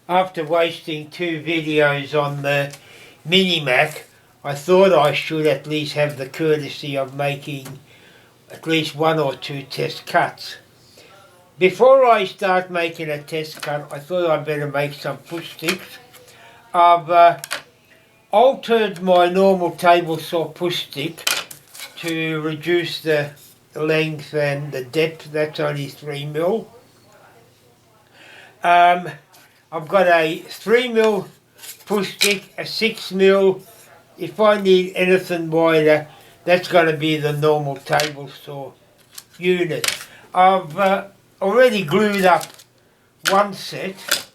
After wasting 2 videos on the Mini-Mac, I thought I should at least have the courtesy of making at least 1 or 2 test cuts. Before I start making a test cut, I thought I'd better make some push sticks. I've altered my normal table saw push stick to reduce the length and the depth. That's only 3mm. I've got a 3mm push stick, a 6mm. If I need anything wider, that's going to be the normal table saw unit. I've already glued up one set,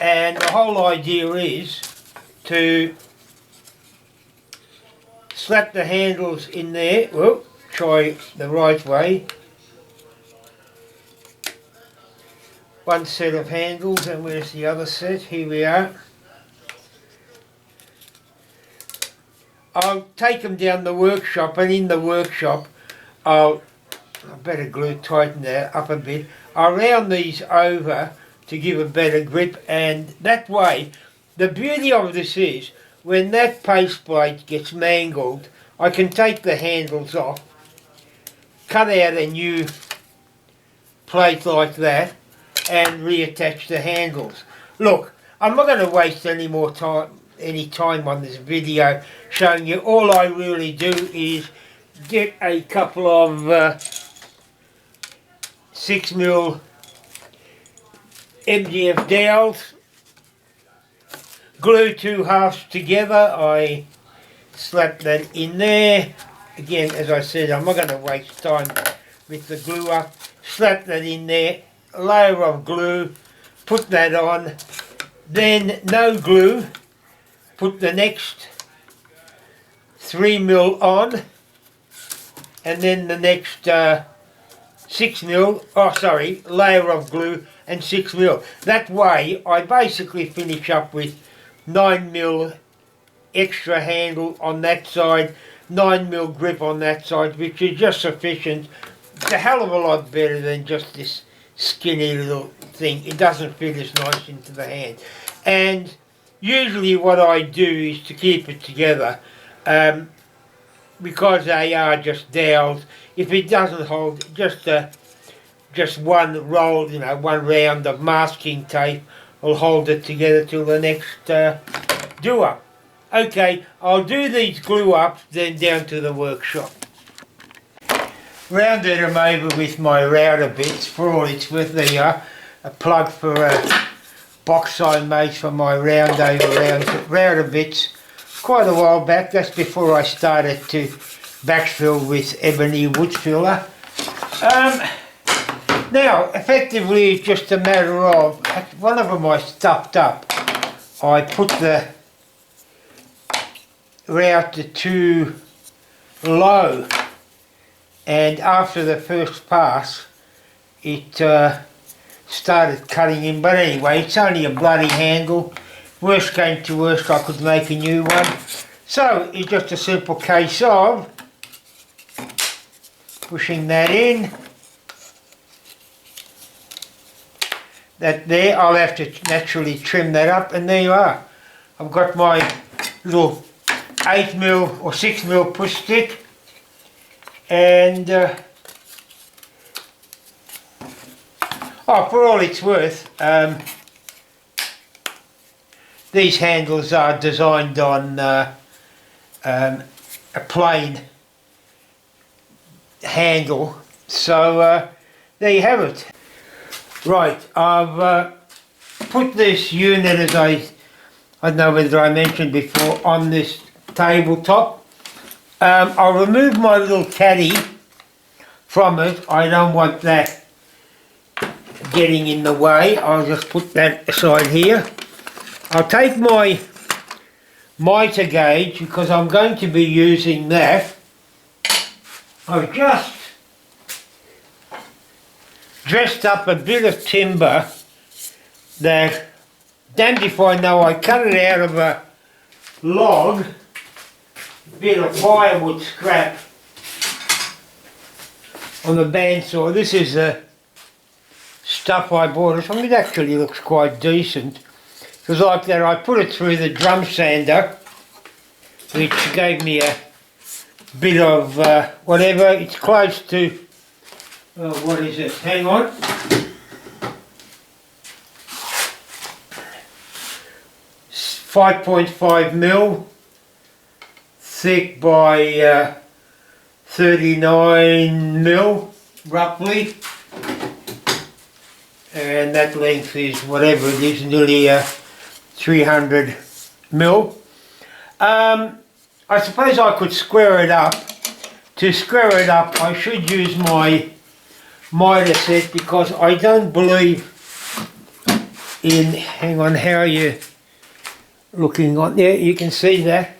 and the whole idea is to slap the handles in there. Well, try the right way. One set of handles, and where's the other set? Here we are. I'll take them down the workshop, and in the workshop I better tighten that up a bit. I'll round these over to give a better grip, and that way, the beauty of this is when that paste plate gets mangled, I can take the handles off, cut out a new plate like that, and reattach the handles. Look, I'm not going to waste any time on this video showing you. All I really do is get a couple of 6mm MDF dowels, glue 2 halves together. I slap that in there. Again, as I said, I'm not going to waste time with the glue up. Slap that in there, a layer of glue, put that on, then no glue, put the next 3mm on, and then the next 6mm, layer of glue and 6mm. That way I basically finish up with 9mm extra handle on that side, 9mm grip on that side, which is just sufficient. It's a hell of a lot better than just this skinny little thing. It doesn't fit as nice into the hand. And usually what I do is to keep it together, because they are just dowels. If it doesn't hold, just one roll, one round of masking tape will hold it together till the next do up. Okay, I'll do these glue ups, then down to the workshop. Rounded them over with my router bits. For all it's worth, there you are, a plug for a box I made for my router bits quite a while back. That's before I started to backfill with ebony wood filler. Now, effectively, it's just a matter of, one of them I stuffed up. I put the router too low, and after the first pass it started cutting in. But anyway, it's only a bloody handle. Worst came to worst, I could make a new one. So it's just a simple case of pushing that in. That there, I'll have to naturally trim that up, and there you are. I've got my little 8mm or 6mm push stick, and for all it's worth, these handles are designed on a plain handle, so there you have it. Right, I've put this unit, as I don't know whether I mentioned before, on this tabletop. I'll remove my little caddy from it. I don't want that getting in the way. I'll just put that aside here. I'll take my mitre gauge, because I'm going to be using that. I've just dressed up a bit of timber that, damned if I know, I cut it out of a log, a bit of firewood scrap on the bandsaw. This is a stuff I bought. I think it actually looks quite decent. Because like that, I put it through the drum sander, which gave me a bit of whatever. It's close to, what is it? Hang on. It's 5.5 mil thick by 39 mil roughly, and that length is whatever it is, nearly 300 mil. I suppose I could square it up. To square it up, I should use my miter set, because I don't believe in, hang on, how are you looking on there? You can see that.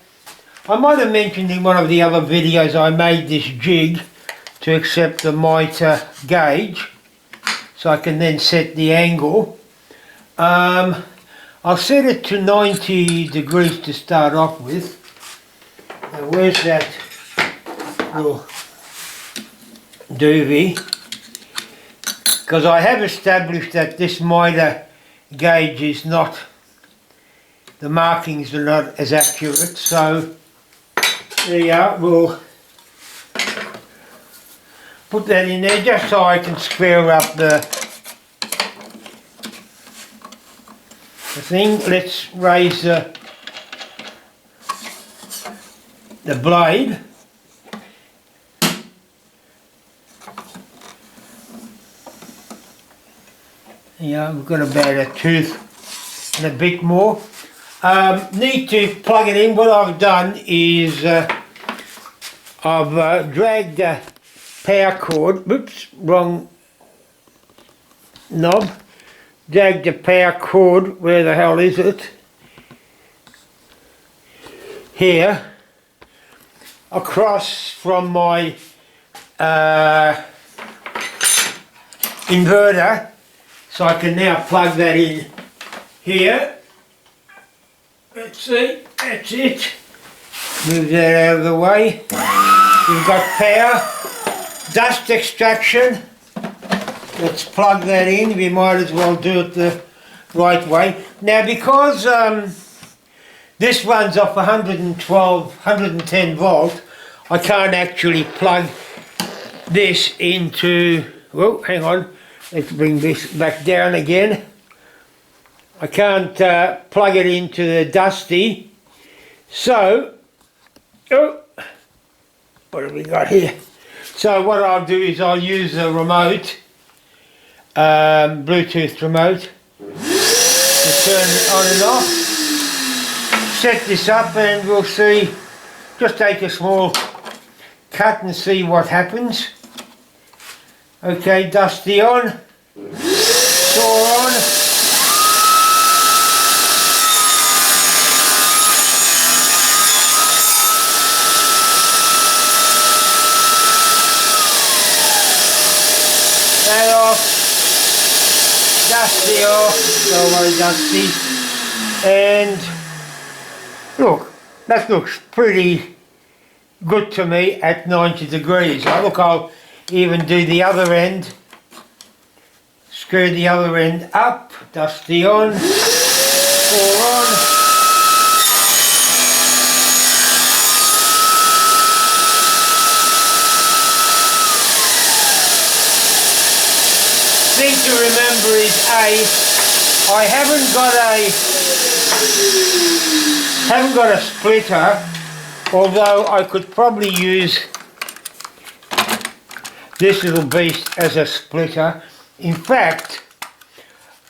I might have mentioned in one of the other videos I made this jig to accept the miter gauge, so I can then set the angle. I'll set it to 90 degrees to start off with. Now where's that little doobie? Because I have established that this miter gauge is not, the markings are not as accurate, so there you are. We'll put that in there just so I can square up the thing. Let's raise the blade. Yeah, we've got about a tooth and a bit more. Need to plug it in. What I've done is I've dragged the power cord, oops, wrong knob, dragged the power cord, where the hell is it? Here, across from my inverter, so I can now plug that in here. Let's see, that's it. Move that out of the way. We've got power, dust extraction. Let's plug that in. We might as well do it the right way. Now, because this runs off 112, 110 volt, I can't actually plug this into, oh, hang on, let's bring this back down again. I can't plug it into the dusty, so, oh, what have we got here? So what I'll do is I'll use the remote, Bluetooth remote, to turn it on and off. Set this up and we'll see, just take a small cut and see what happens. Okay, dusty on, saw on. That off, dusty off, don't worry dusty, and look, that looks pretty good to me at 90 degrees. Now look, I'll even do the other end, screw the other end up, dusty on, pour on. Thing to remember is I haven't got a splitter, although I could probably use this little beast as a splitter. In fact,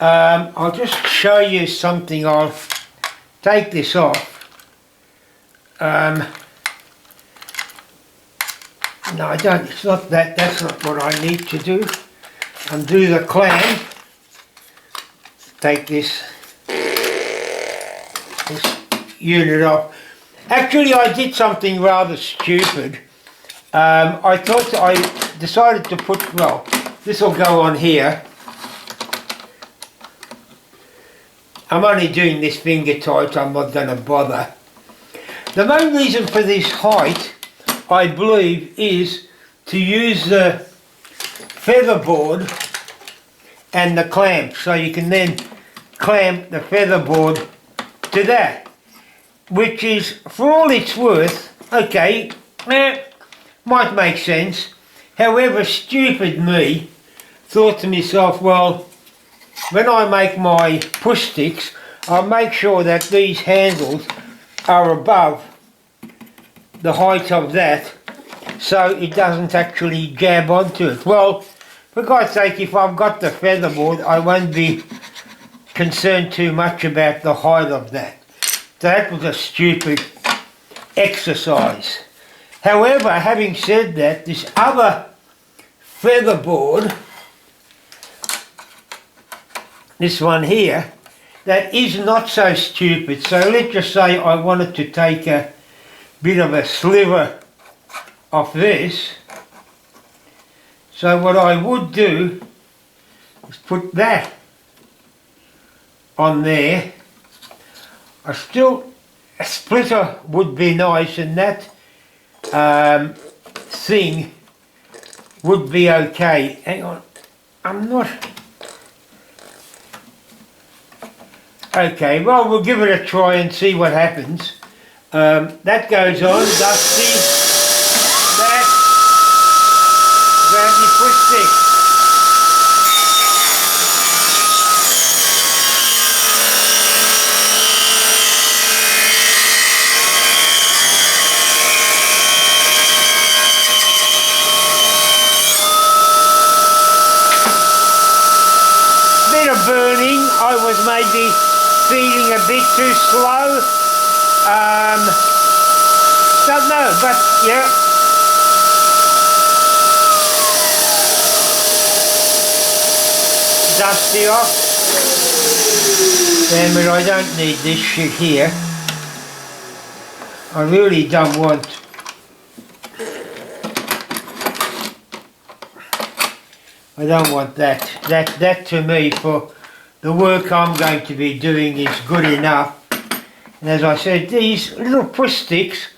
I'll just show you something. I'll take this off. No, I don't, it's not that, that's not what I need to do. Undo the clamp, take this unit off. Actually, I did something rather stupid. I decided to put, well, this will go on here. I'm only doing this finger tight, I'm not going to bother. The main reason for this height, I believe, is to use the feather board and the clamp, so you can then clamp the featherboard to that, which is, for all it's worth, okay, might make sense. However, stupid me thought to myself, well, when I make my push sticks, I'll make sure that these handles are above the height of that, so it doesn't actually jab onto it. Well, for God's sake, if I've got the featherboard, I won't be concerned too much about the height of that. So that was a stupid exercise. However, having said that, this other featherboard, this one here, that is not so stupid. So let's just say I wanted to take a bit of a sliver of this. So what I would do is put that on there. A splitter would be nice, and that thing would be okay. Hang on, I'm not... Okay, well, we'll give it a try and see what happens. That goes on, Dusty. That. Grab your push stick. Bit of burning. I was maybe feeding a bit too slow. Don't know, but yeah. Dusty off. Damn it, I don't need this shit here. I really don't want. I don't want that. That to me, for the work I'm going to be doing, is good enough. And as I said, these little push sticks,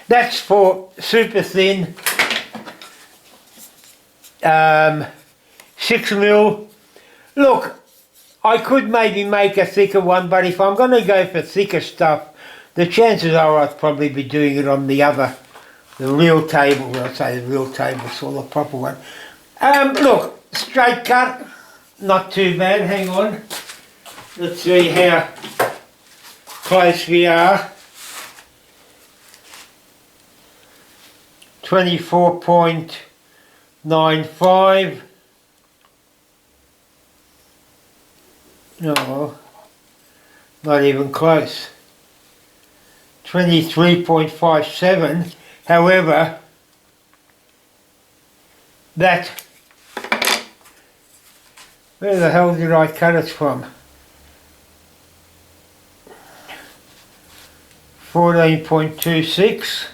that's for super thin 6mm. Look, I could maybe make a thicker one, but if I'm going to go for thicker stuff, the chances are I'd probably be doing it on the real table. Well, I'll say the real table, so the proper one. Look, straight cut, not too bad. Hang on, let's see how close we are. 24.95. No, not even close. 23.57. However, that, where the hell did I cut it from? 14.26.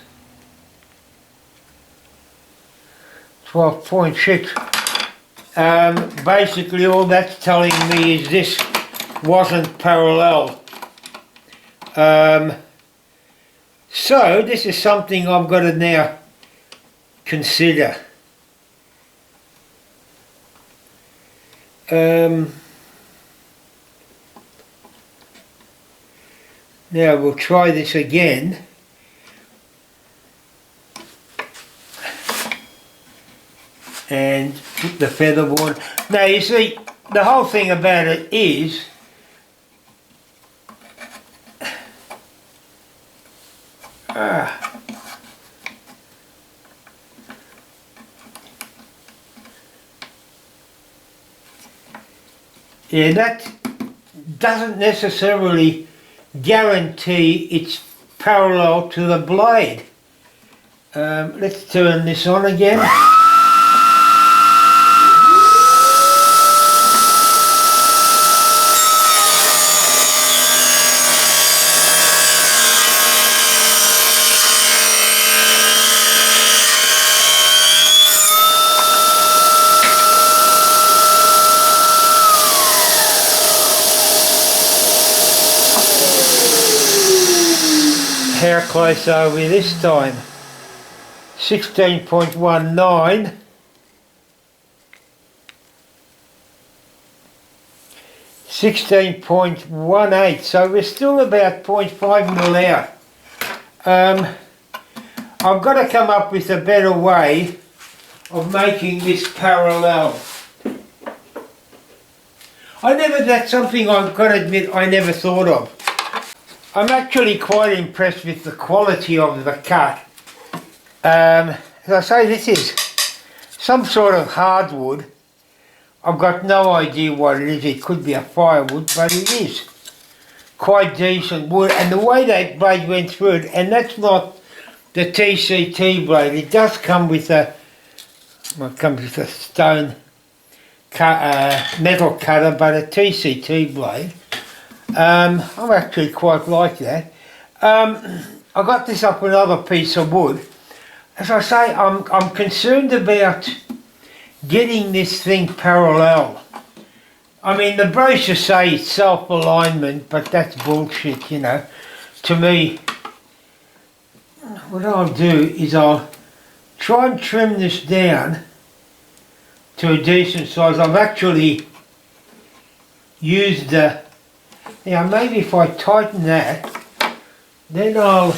12.6. Basically all that's telling me is this wasn't parallel. So this is something I've got to now consider. Now we'll try this again. And put the featherboard. Now you see, the whole thing about it is yeah, that doesn't necessarily guarantee it's parallel to the blade. Let's turn this on again. How close are we this time? 16.19. 16.18, so we're still about 0.5 mil out. I've got to come up with a better way of making this parallel. That's something I've got to admit I never thought of. I'm actually quite impressed with the quality of the cut. As I say, this is some sort of hardwood. I've got no idea what it is. It could be a firewood, but it is quite decent wood. And the way that blade went through it, and that's not the TCT blade. It does come with a, well, it comes with a stone metal cutter, but a TCT blade. I actually quite like that. I got this up another piece of wood. As I say, I'm concerned about getting this thing parallel. I mean, the brochures say it's self-alignment, but that's bullshit, you know. To me, what I'll do is I'll try and trim this down to a decent size. I've actually used the, now maybe if I tighten that, then I'll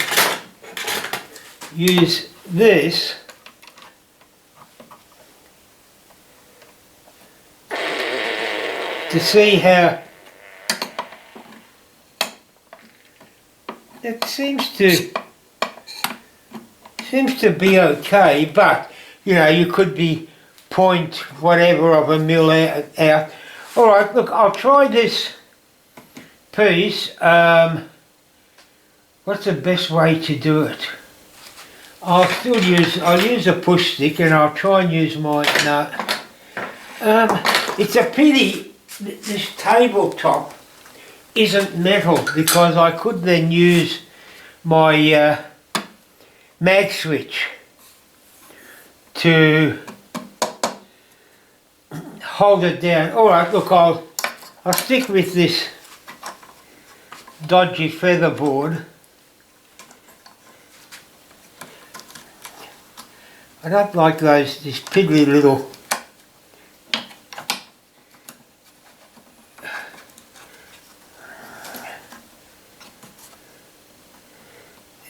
use this to see how it seems to be okay, but you know, you could be point whatever of a mil out. Alright, look, I'll try this piece. What's the best way to do it? I'll use a push stick, and I'll try and use my nut. It's a pity this tabletop isn't metal, because I could then use my mag switch to hold it down. Alright, look, I'll stick with this dodgy feather board. I don't like this piddly little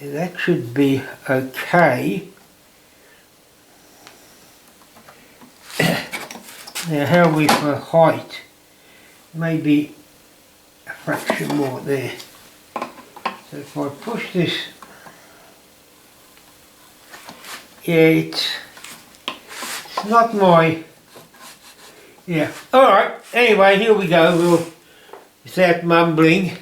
that should be okay. Now how are we for height? Maybe a fraction more there. So if I push this, yeah, it's not my, yeah. Alright, anyway, here we go. We'll, without mumbling,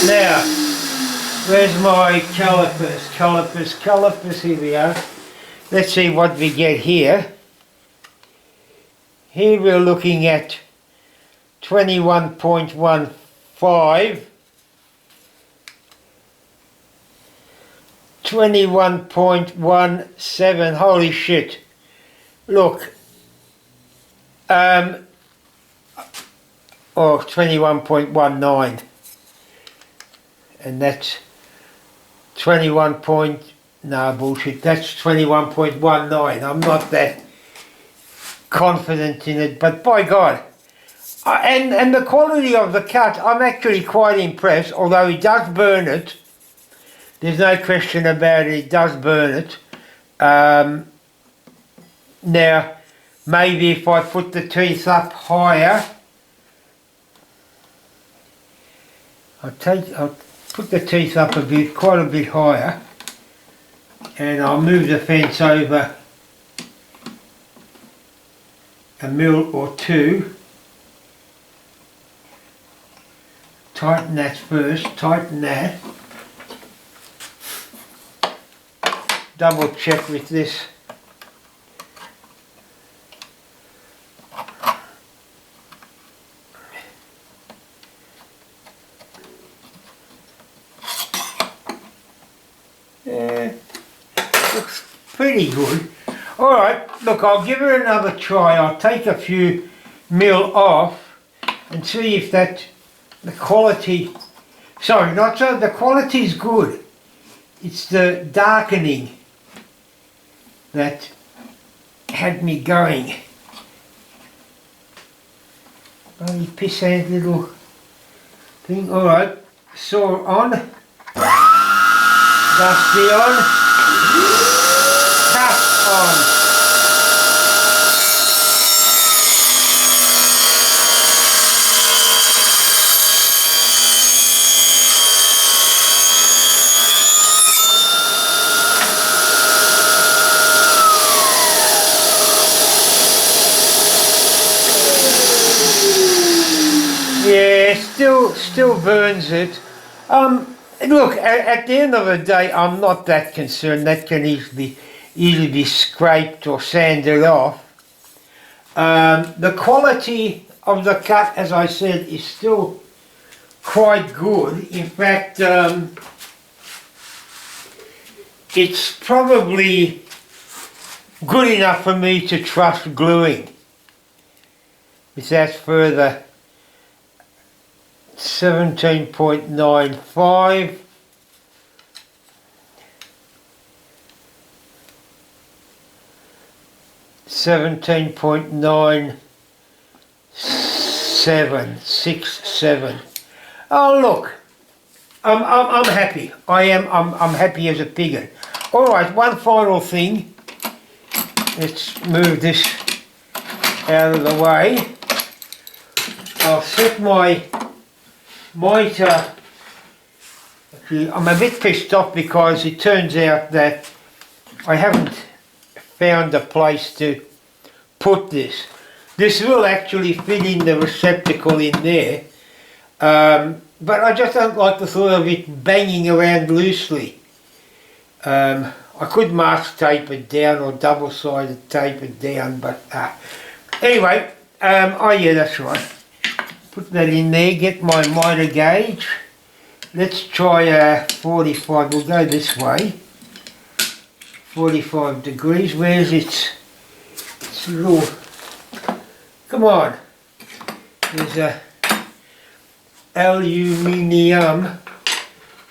now, where's my calipers? Calipers, here we are. Let's see what we get here. Here we're looking at 21.15, 21.17, holy shit. Look, or 21.19. And that's 21 point, no bullshit, that's 21.19. I'm not that confident in it, but by God. And the quality of the cut, I'm actually quite impressed, although it does burn it. There's no question about it, it does burn it. Now, maybe if I put the teeth up higher, I'll put the teeth up quite a bit higher, and I'll move the fence over a mil or two. Tighten that first, tighten that. Double check with this. pretty good. Alright, look, I'll give it another try. I'll take a few mil off and see if the quality, sorry, not so, the quality's good. It's the darkening that had me going. Bloody pissant little thing. Alright, saw on, dusty on, tough on. Yeah, still burns it. Look, at the end of the day, I'm not that concerned. That can easily be scraped or sanded off. The quality of the cut, as I said, is still quite good. In fact, it's probably good enough for me to trust gluing. Without further 17.95, .67. Oh look, I'm happy. I'm happy as a pig. All right, one final thing. Let's move this out of the way. I'll set my mitre. Actually, I'm a bit pissed off because it turns out that I haven't found a place to put this. This will actually fit in the receptacle in there, but I just don't like the thought of it banging around loosely. I could mask tape it down or double-sided tape it down, but anyway, oh yeah, that's right. Put that in there, get my mitre gauge. Let's try 45, we'll go this way. 45 degrees, where's its little, come on. There's a aluminium,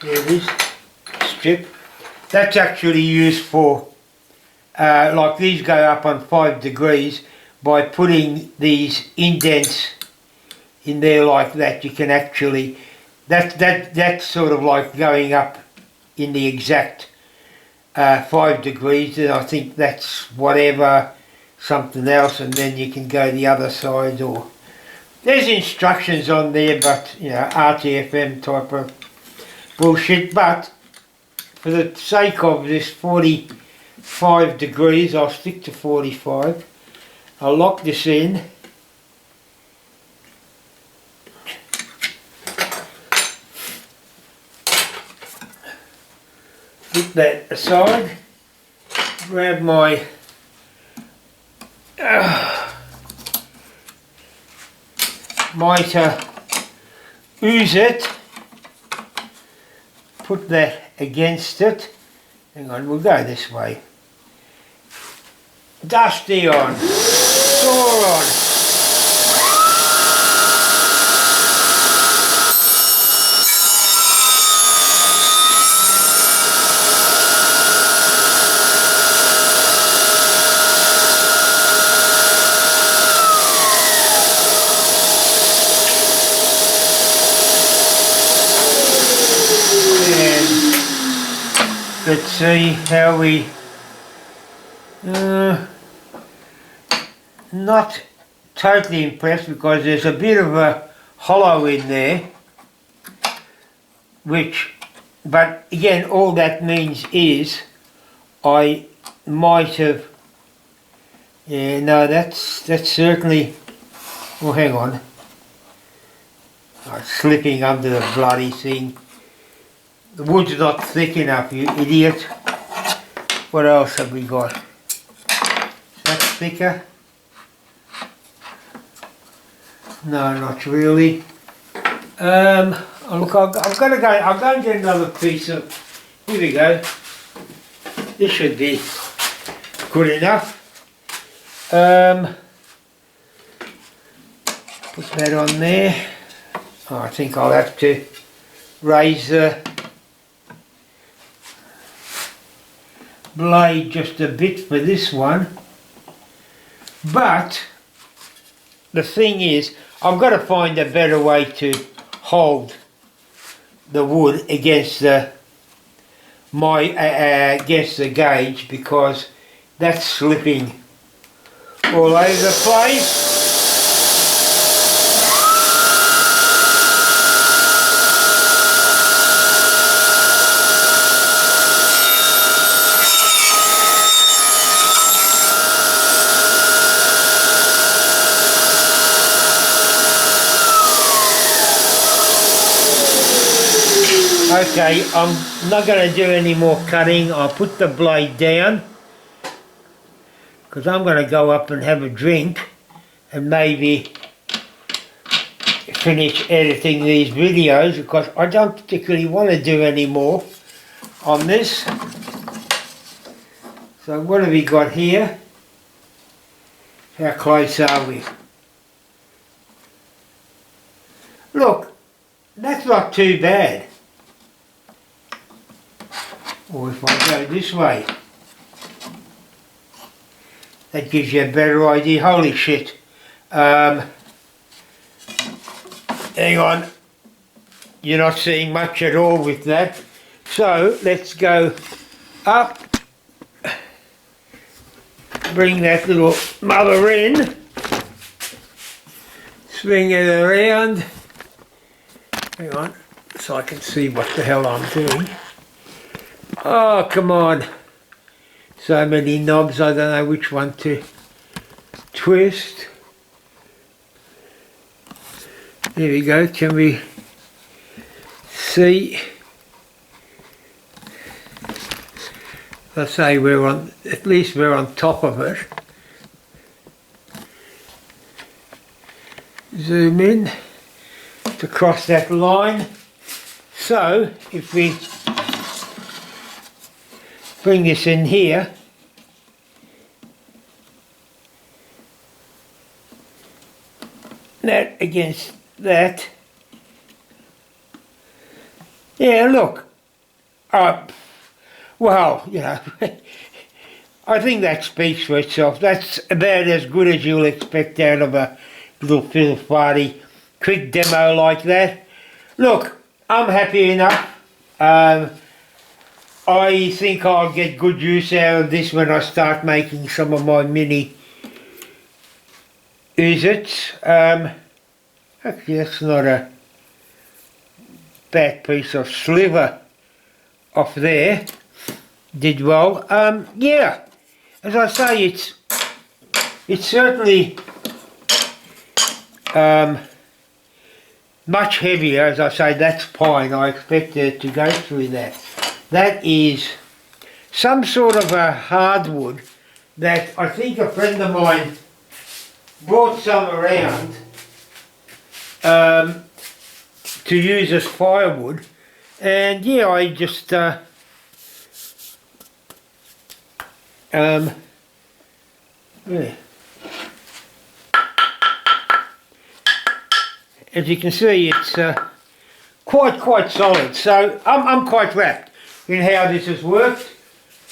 there it is, strip. That's actually used for, like these go up on 5 degrees, by putting these indents in there like that. You can actually, that's sort of like going up in the exact 5 degrees, and I think that's whatever, something else, and then you can go the other side, or there's instructions on there, but you know, RTFM type of bullshit. But for the sake of this 45 degrees, I'll stick to 45. I'll lock this in. Put that aside, grab my mitre, ooze it, put that against it. Hang on, we'll go this way. Dusty on, saw on. Let's see how we, not totally impressed because there's a bit of a hollow in there, but again, all that means is I might have, yeah, no, that's certainly, well, hang on, I'm slipping under the bloody thing. The wood's not thick enough, you idiot. What else have we got? That's thicker? No, not really. Look, I'll go and get another piece of, here we go. This should be good enough. Put that on there. Oh, I think I'll have to raise the blade just a bit for this one. But the thing is, I've got to find a better way to hold the wood against the against the gauge, because that's slipping all over the place. Okay, I'm not going to do any more cutting. I'll put the blade down because I'm going to go up and have a drink and maybe finish editing these videos, because I don't particularly want to do any more on this. So what have we got here? How close are we? Look, that's not too bad. Or if I go this way, that gives you a better idea. Holy shit. Hang on. You're not seeing much at all with that. So let's go up. Bring that little mother in. Swing it around. Hang on, so I can see what the hell I'm doing. Oh, come on. So many knobs, I don't know which one to twist. There we go, can we see? Let's say we're on, at least we're on top of it. Zoom in to cross that line. So, if we bring this in here, that against that, yeah, look, well, you know, I think that speaks for itself. That's about as good as you'll expect out of a little fiddle party quick demo like that. Look, I'm happy enough. I think I'll get good use out of this when I start making some of my mini Uzits. Actually, that's not a bad piece of sliver off there. Did well. Yeah, as I say, it's certainly much heavier. As I say, that's pine. I expected it to go through that. That is some sort of a hardwood that I think a friend of mine brought some around to use as firewood, and yeah, I just yeah. As you can see, it's quite solid, so I'm quite wrapped in how this has worked.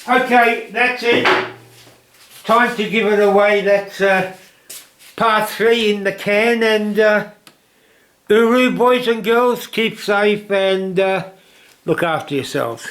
Okay, that's it. Time to give it away. That's part 3 in the can, and Uru, boys and girls, keep safe and look after yourselves.